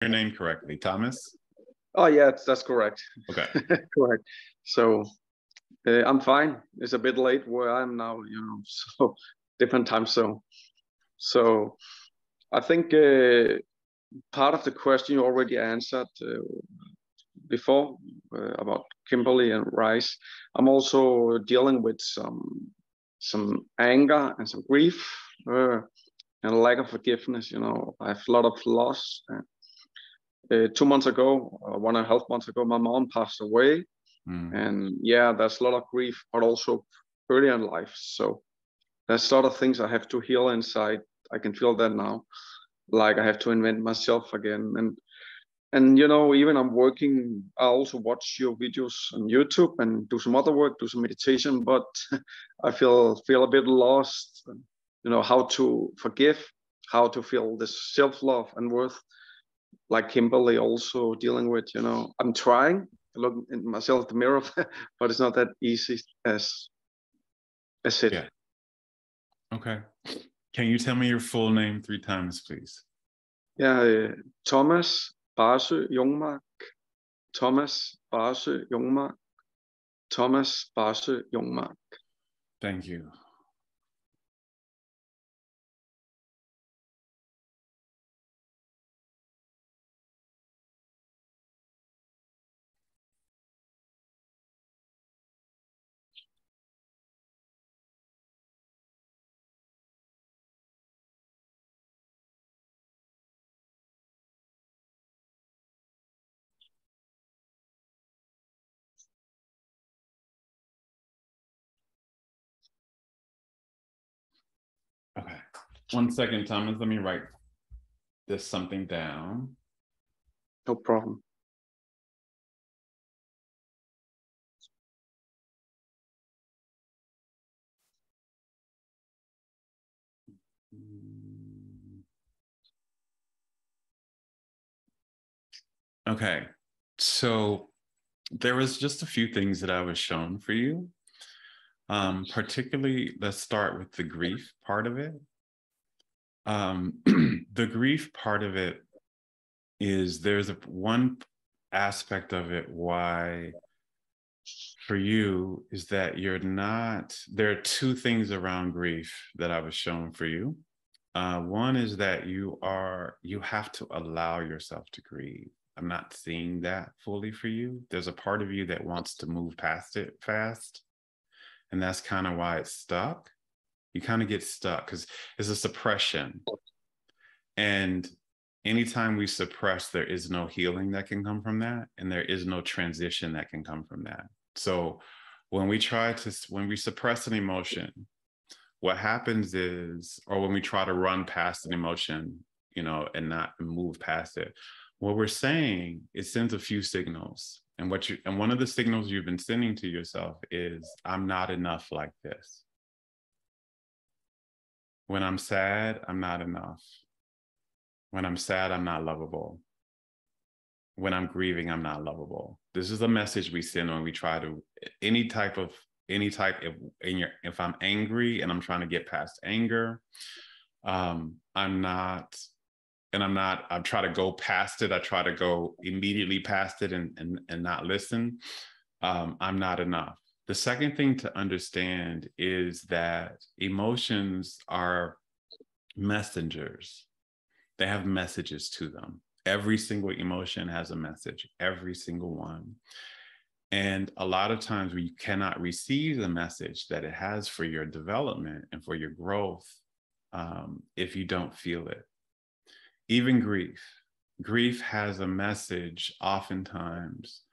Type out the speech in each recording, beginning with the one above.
your name correctly, Thomas? Oh, yeah, that's correct. Okay. Correct. So I'm fine. It's a bit late where I am now, so different time zone. So I think part of the question you already answered before about Kimberly and Rice. I'm also dealing with some anger and some grief and a lack of forgiveness. I have a lot of loss. 2 months ago, 1.5 months ago, my mom passed away. And yeah, there's a lot of grief, but also early in life. So there's a lot of things I have to heal inside. I can feel that now. Like I have to invent myself again. And even I'm working, I also watch your videos on YouTube and do some other work, do some meditation, but I feel a bit lost, how to forgive, how to feel this self-love and worth, like Kimberly also dealing with. I'm trying to look in myself in the mirror, but it's not that easy as it. Yeah. Okay. Can you tell me your full name 3 times, please? Yeah, Thomas Barsø Jungmark. Thomas Barsø Jungmark. Thomas Barsø Jungmark. Thank you. Okay. 1 second, Thomas. Let me write something down. No problem. Okay. So there was just a few things that I was shown for you. Particularly, let's start with the grief part of it. The grief part of it is there's one aspect of it why for you is that there are 2 things around grief that I was shown for you. One is that you have to allow yourself to grieve. I'm not seeing that fully for you. There's a part of you that wants to move past it fast. And that's kind of why it's stuck. You kind of get stuck because it's a suppression. And anytime we suppress, there is no healing that can come from that. And there is no transition that can come from that. So when we suppress an emotion, what happens is, or when we try to run past an emotion, and not move past it, what we're saying, it sends a few signals. And one of the signals you've been sending to yourself is, I'm not enough like this. When I'm sad, I'm not enough. When I'm sad, I'm not lovable. When I'm grieving, I'm not lovable. This is a message we send when we try to, if I'm angry and I'm trying to get past anger, I try to go past it. I try to go immediately past it and not listen. I'm not enough. The second thing to understand is that emotions are messengers. They have messages to them. Every single emotion has a message, every single one. And a lot of times we cannot receive the message that it has for your development and for your growth if you don't feel it. Even grief has a message oftentimes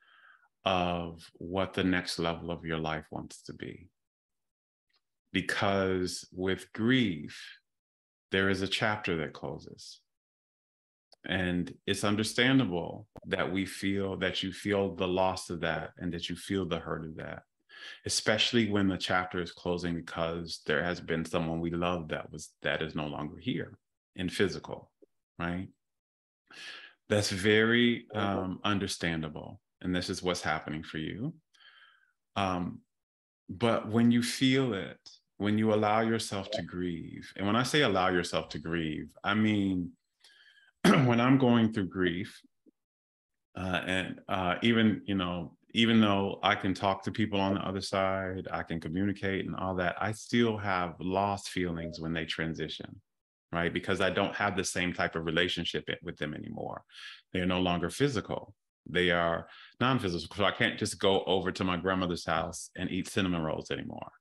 of what the next level of your life wants to be. Because with grief, there is a chapter that closes. And it's understandable that you feel the loss of that and that you feel the hurt of that, especially when the chapter is closing because there has been someone we love that is no longer here in physical, right? That's very understandable. And this is what's happening for you. But when you feel it, when you allow yourself to grieve, and when I say allow yourself to grieve, I mean, when I'm going through grief, even, even though I can talk to people on the other side, I can communicate and all that, I still have lost feelings when they transition, right? Because I don't have the same type of relationship with them anymore. They are no longer physical. They are non-physical. So I can't just go over to my grandmother's house and eat cinnamon rolls anymore,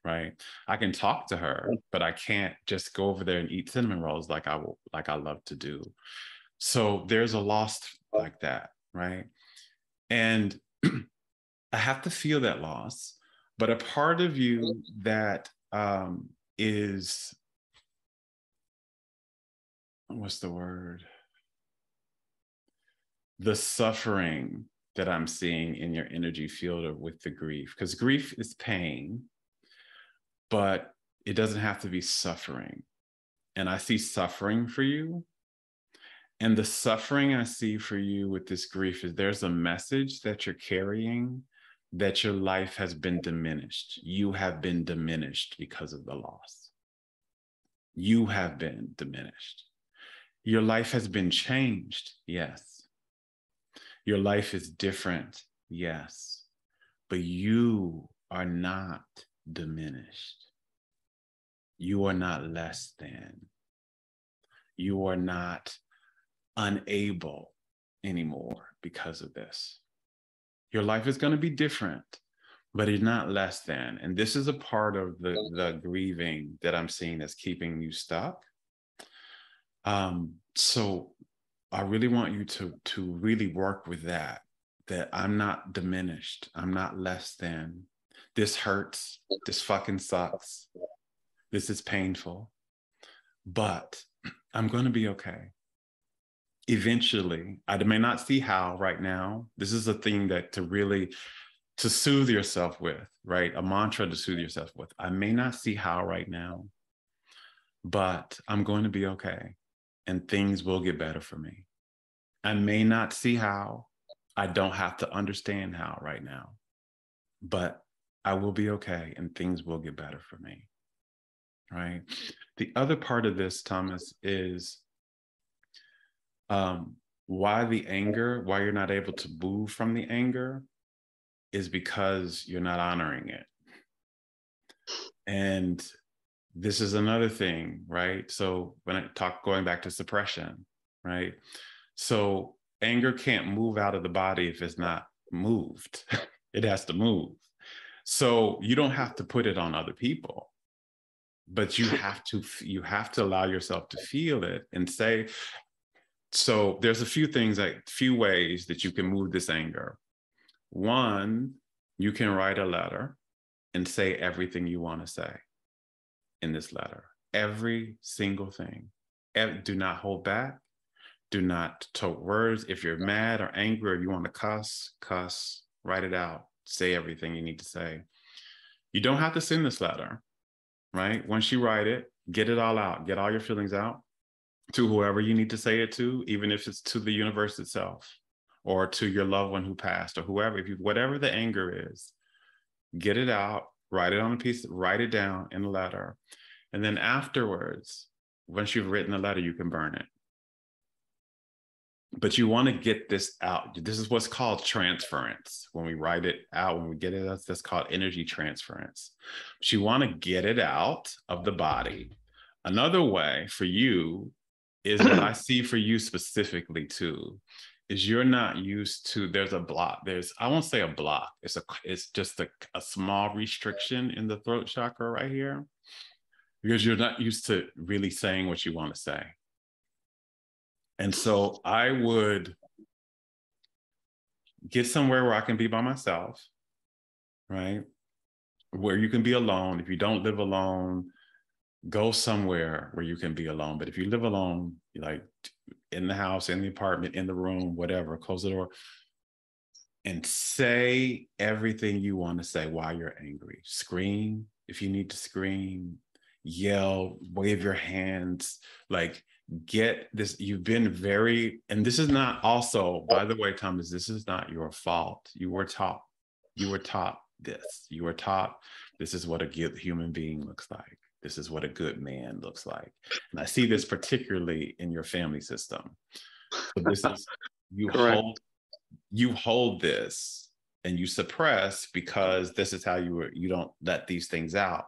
right? I can talk to her, but I can't just go over there and eat cinnamon rolls like I love to do. So there's a loss like that, right? And I have to feel that loss, but a part of you that is, what's the word? The suffering that I'm seeing in your energy field with the grief, because grief is pain, but it doesn't have to be suffering. And I see suffering for you. And the suffering I see for you with this grief is there's a message that you're carrying that your life has been diminished. You have been diminished because of the loss. You have been diminished. Your life has been changed, yes. Your life is different, yes. But you are not diminished. You are not less than. You are not unable anymore because of this. Your life is going to be different, but it's not less than. And this is a part of the grieving that I'm seeing that's keeping you stuck. So I really want you to really work with that I'm not diminished. I'm not less than. This hurts. This fucking sucks. This is painful, but I'm going to be okay. Eventually, I may not see how right now. This is a thing that to soothe yourself with, right? A mantra to soothe yourself with. I may not see how right now, but I'm going to be okay and things will get better for me. I may not see how. I don't have to understand how right now, but I will be okay and things will get better for me, right? The other part of this, Thomas, is why the anger, why you're not able to move from the anger is because you're not honoring it. And this is another thing, right? So when I talk, going back to suppression, right? So anger can't move out of the body if it's not moved. It has to move. So you don't have to put it on other people, but you have to allow yourself to feel it and say, so there's a few ways that you can move this anger. One, you can write a letter and say everything you want to say in this letter, every single thing. Do not hold back. Do not tote words. If you're mad or angry or you want to cuss, write it out. Say everything you need to say. You don't have to send this letter, right? Once you write it, get it all out. Get all your feelings out to whoever you need to say it to, even if it's to the universe itself or to your loved one who passed or whoever, whatever the anger is, get it out, write it on a piece, write it down in a letter. And then afterwards, once you've written the letter, you can burn it. But you want to get this out. This is what's called transference. When we write it out, when we get it out, that's called energy transference. But you want to get it out of the body. Another way for you is what I see for you specifically too, is you're not used to, there's a block. I won't say a block. It's just a small restriction in the throat chakra right here, because you're not used to really saying what you want to say. And so I would get somewhere where I can be by myself, right? Where you can be alone. If you don't live alone, go somewhere where you can be alone. But if you live alone, like in the house, in the apartment, in the room, whatever, close the door and say everything you want to say while you're angry. Scream if you need to scream, yell, wave your hands, like get this. You've been and this is not also, by the way, Thomas, this is not your fault. You were taught this. You were taught this is what a good human being looks like. This is what a good man looks like. And I see this particularly in your family system. So this is, you hold this and you suppress because this is how you don't let these things out.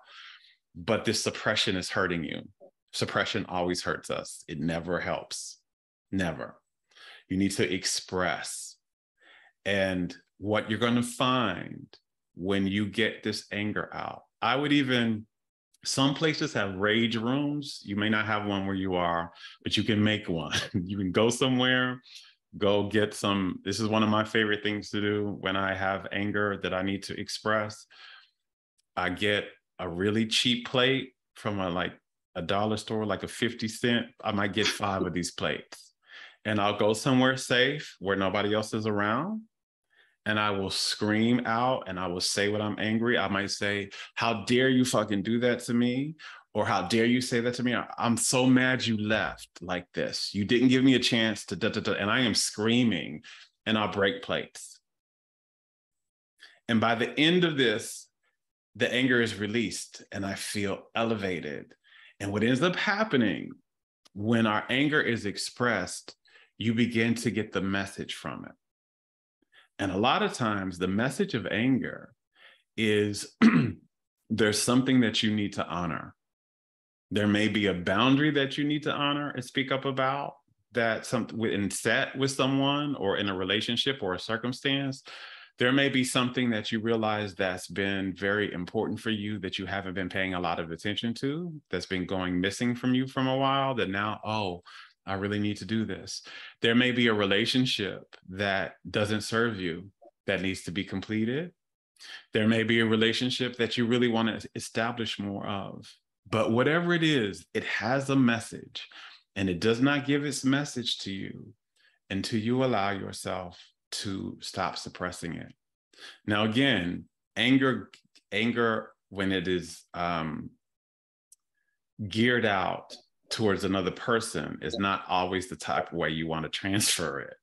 But this suppression is hurting you. Suppression always hurts us. It never helps. Never. You need to express. And what you're going to find when you get this anger out, I would even, some places have rage rooms. You may not have one where you are, but you can make one. You can go somewhere, go get some. This is one of my favorite things to do when I have anger that I need to express. I get a really cheap plate from a dollar store, like a 50 cent. I might get 5 of these plates. And I'll go somewhere safe where nobody else is around. And I will scream out and I will say when I'm angry. I might say, how dare you fucking do that to me? Or how dare you say that to me? I'm so mad you left like this. You didn't give me a chance to da, da, da. And I am screaming and I'll break plates. And by the end of this, the anger is released and I feel elevated. And what ends up happening when our anger is expressed, you begin to get the message from it. And a lot of times the message of anger is there's something that you need to honor. There may be a boundary that you need to honor and speak up about, that something set with someone or in a relationship or a circumstance. There may be something that you realize that's been very important for you that you haven't been paying a lot of attention to, that's been going missing from you from a while, that now, oh, I really need to do this. There may be a relationship that doesn't serve you that needs to be completed. There may be a relationship that you really want to establish more of. But whatever it is, it has a message, and it does not give its message to you until you allow yourself to stop suppressing it. Now, again, anger, when it is geared out towards another person, is not always the type of way you want to transfer it.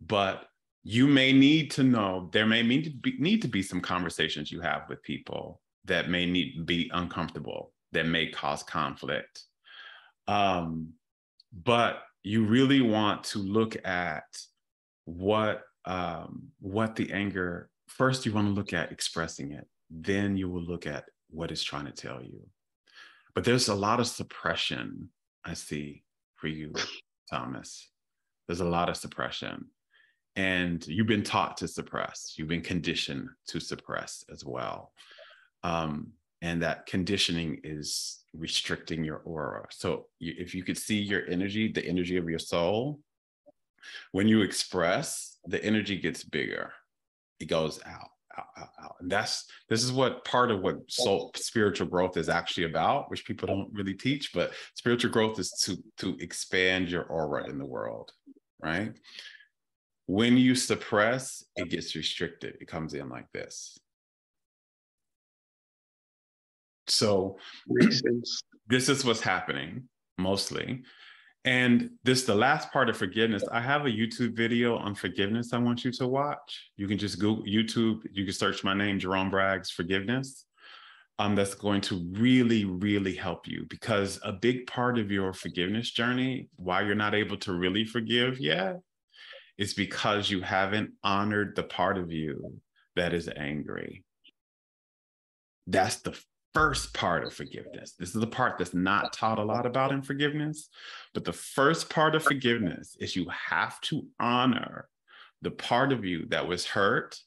But you may need to know, there may need to be some conversations you have with people that may need to be uncomfortable, that may cause conflict. But you really want to look at what the anger, first you want to look at expressing it, then you will look at what it's trying to tell you. But there's a lot of suppression I see for you, Thomas. There's a lot of suppression. And you've been taught to suppress. You've been conditioned to suppress as well. And that conditioning is restricting your aura. So if you could see your energy, the energy of your soul, when you express, the energy gets bigger. It goes out, out, out, out. And this is what part of what spiritual growth is actually about, which people don't really teach, but spiritual growth is to expand your aura in the world, right? When you suppress, it gets restricted. It comes in like this. So this is what's happening mostly. And the last part of forgiveness, I have a YouTube video on forgiveness I want you to watch. You can just Google YouTube. You can search my name, Jerome Bragg's Forgiveness. That's going to really, really help you, because a big part of your forgiveness journey, why you're not able to really forgive yet, is because you haven't honored the part of you that is angry. That's the first part of forgiveness. This is the part that's not taught a lot about in forgiveness. But the first part of forgiveness is you have to honor the part of you that was hurt,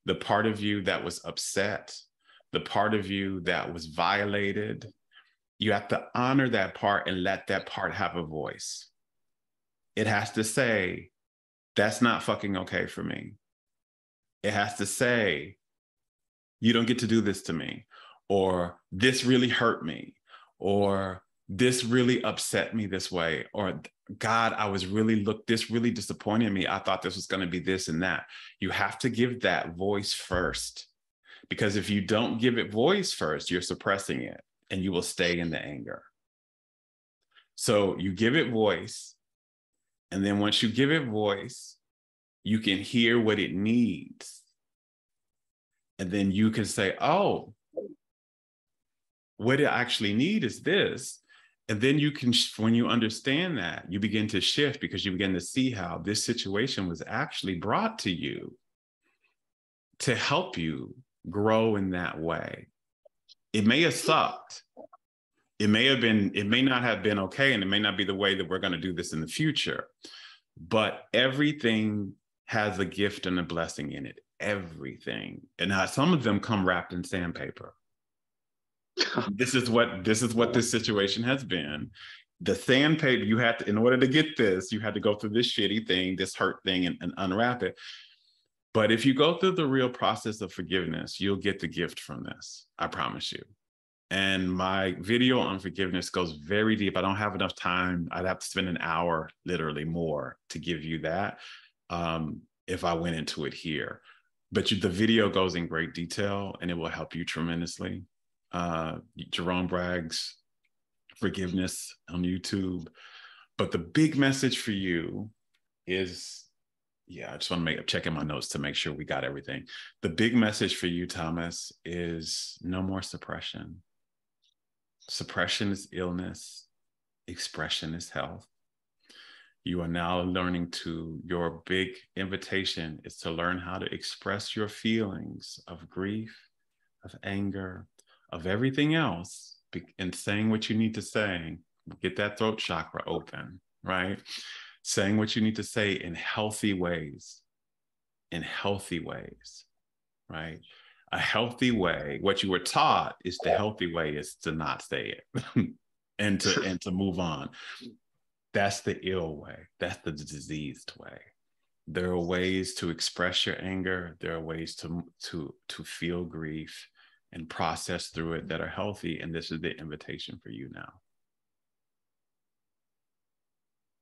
the part of you that was upset, the part of you that was violated. You have to honor that part and let that part have a voice. It has to say, that's not fucking okay for me. It has to say, you don't get to do this to me, or this really hurt me, or this really upset me this way, or God, this really disappointed me. I thought this was going to be this and that. You have to give that voice first, because if you don't give it voice first, you're suppressing it and you will stay in the anger. So you give it voice. And then once you give it voice, you can hear what it needs. And then you can say, oh, what I actually need is this. And then you can, when you understand that, you begin to shift because you begin to see how this situation was actually brought to you to help you grow in that way. It may have sucked. It may not have been okay, and it may not be the way that we're going to do this in the future. But everything has a gift and a blessing in it. Everything. And now some of them come wrapped in sandpaper. This is what this situation has been. The sandpaper, you had to, in order to get this, you had to go through this shitty thing, this hurt thing, and unwrap it. But if you go through the real process of forgiveness, you'll get the gift from this. I promise you. And my video on forgiveness goes very deep. I don't have enough time. I'd have to spend an hour, literally more, to give you that if I went into it here. But the video goes in great detail, and it will help you tremendously. Jerome Bragg's Forgiveness on YouTube. But the big message for you is, I just want to I'm checking my notes to make sure we got everything. The big message for you, Thomas, is no more suppression. Suppression is illness. Expression is health. You are now learning your big invitation is to learn how to express your feelings of grief, of anger, of everything else, and saying what you need to say. Get that throat chakra open, right? Saying what you need to say in healthy ways, right? A healthy way, what you were taught is the healthy way is to not say it and to move on. That's the ill way. That's the diseased way. There are ways to express your anger. There are ways to feel grief and process through it that are healthy. And this is the invitation for you now.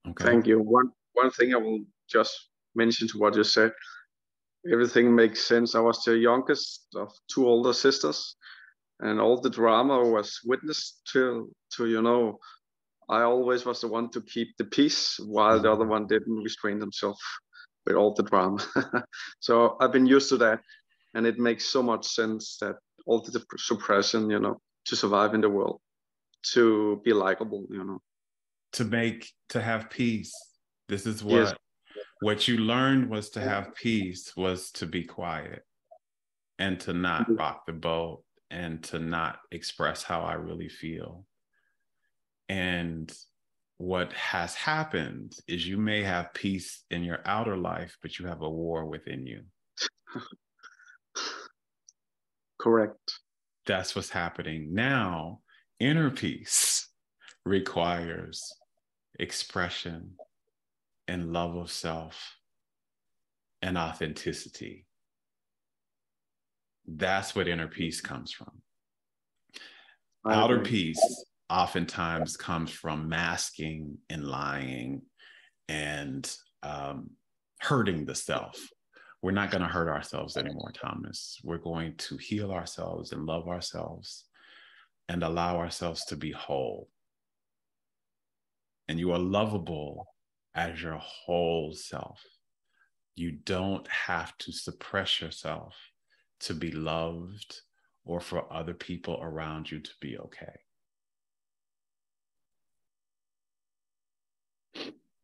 Okay. Thank you. One thing I will just mention to what you said. Everything makes sense. I was the youngest of two older sisters, and all the drama was witnessed to I always was the one to keep the peace while the other one didn't restrain themselves with all the drama. So I've been used to that, and it makes so much sense that all the suppression, to survive in the world, to be likable, to have peace. This is yes. What you learned was to have peace, was to be quiet and to not rock the boat and to not express how I really feel. And what has happened is you may have peace in your outer life, but you have a war within you. Correct. That's what's happening now. Inner peace requires expression and love of self and authenticity. That's what inner peace comes from. Outer peace oftentimes comes from masking and lying and hurting the self. We're not going to hurt ourselves anymore, Thomas. We're going to heal ourselves and love ourselves and allow ourselves to be whole. And you are lovable as your whole self. You don't have to suppress yourself to be loved or for other people around you to be okay.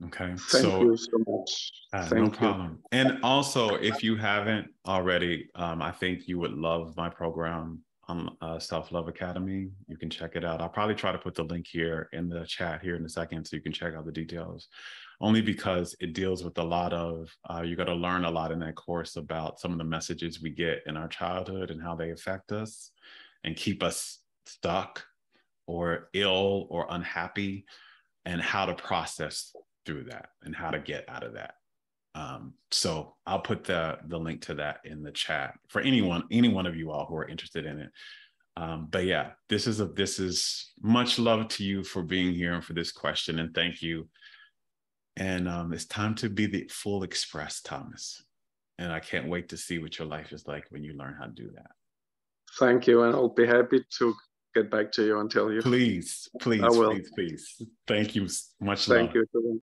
Okay. Thank you so much. No problem. And also, if you haven't already, I think you would love my program on Self-Love Academy. You can check it out. I'll probably try to put the link here in the chat here in a second so you can check out the details, only because it deals with a lot of, you got to learn a lot in that course about some of the messages we get in our childhood and how they affect us and keep us stuck or ill or unhappy, and how to process through that and how to get out of that. So I'll put the link to that in the chat for any one of you all who are interested in it. But yeah, this is much love to you for being here and for this question, and thank you. And it's time to be the full express, Thomas. And I can't wait to see what your life is like when you learn how to do that. Thank you, and I'll be happy to get back to you and tell you. Please. Thank you. Much love. Thank you.